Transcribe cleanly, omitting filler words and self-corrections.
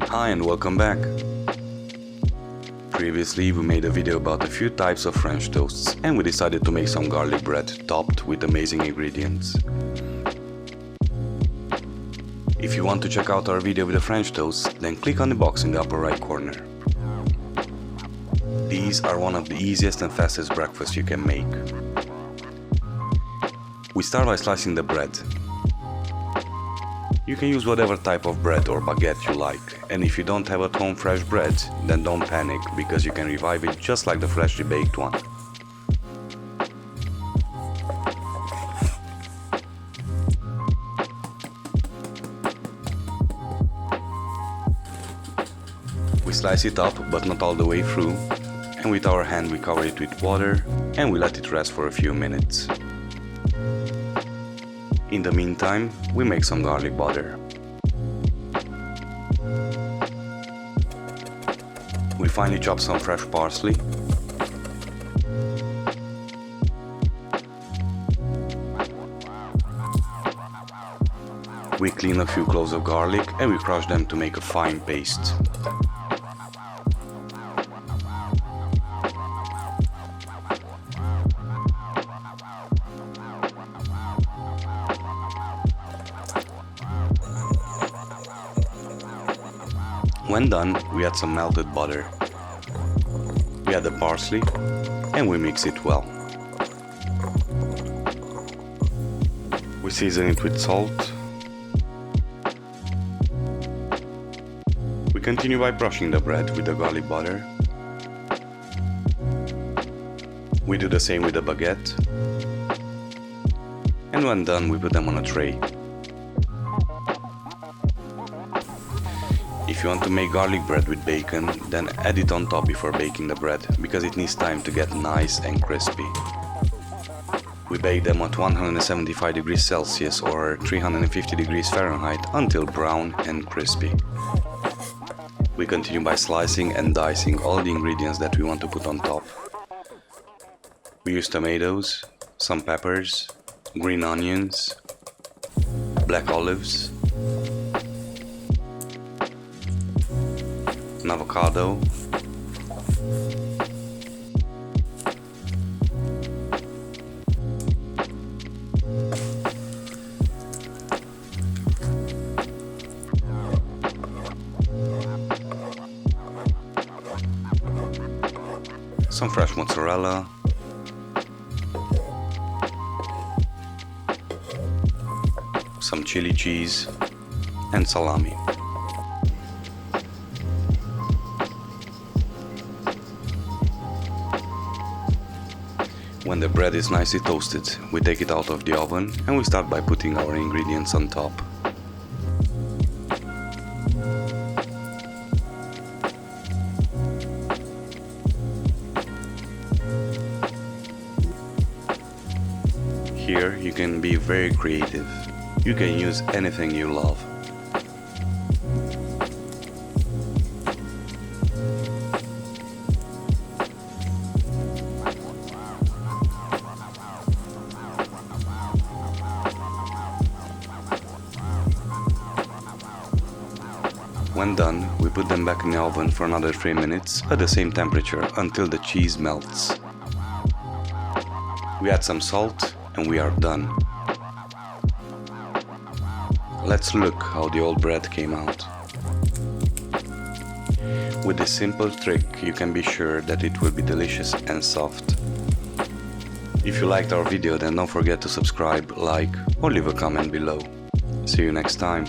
Hi and welcome back. Previously we made a video about a few types of French toasts and we decided to make some garlic bread topped with amazing ingredients. If you want to check out our video with the French toast, then click on the box in the upper right corner. These are one of the easiest and fastest breakfasts you can make. We start by slicing the bread. You can use whatever type of bread or baguette you like, and if you don't have at home fresh bread, then don't panic, because you can revive it just like the freshly baked one. We slice it up, but not all the way through, and with our hand we cover it with water and we let it rest for a few minutes. In the meantime, we make some garlic butter. We finely chop some fresh parsley. We clean a few cloves of garlic and we crush them to make a fine paste. When done, we add some melted butter. We add the parsley and we mix it well. We season it with salt. We continue by brushing the bread with the garlic butter. We do the same with the baguette. And when done, we put them on a tray. If you want to make garlic bread with bacon, then add it on top before baking the bread, because it needs time to get nice and crispy. We bake them at 175 degrees Celsius or 350 degrees Fahrenheit until brown and crispy. We continue by slicing and dicing all the ingredients that we want to put on top. We use tomatoes, some peppers, green onions, black olives, an avocado, some fresh mozzarella, some chili cheese, and salami. When the bread is nicely toasted, we take it out of the oven and we start by putting our ingredients on top. Here you can be very creative. You can use anything you love. When done, we put them back in the oven for another 3 minutes at the same temperature until the cheese melts. We add some salt and we are done. Let's look how the old bread came out. With this simple trick, you can be sure that it will be delicious and soft. If you liked our video, then don't forget to subscribe, like, or leave a comment below. See you next time.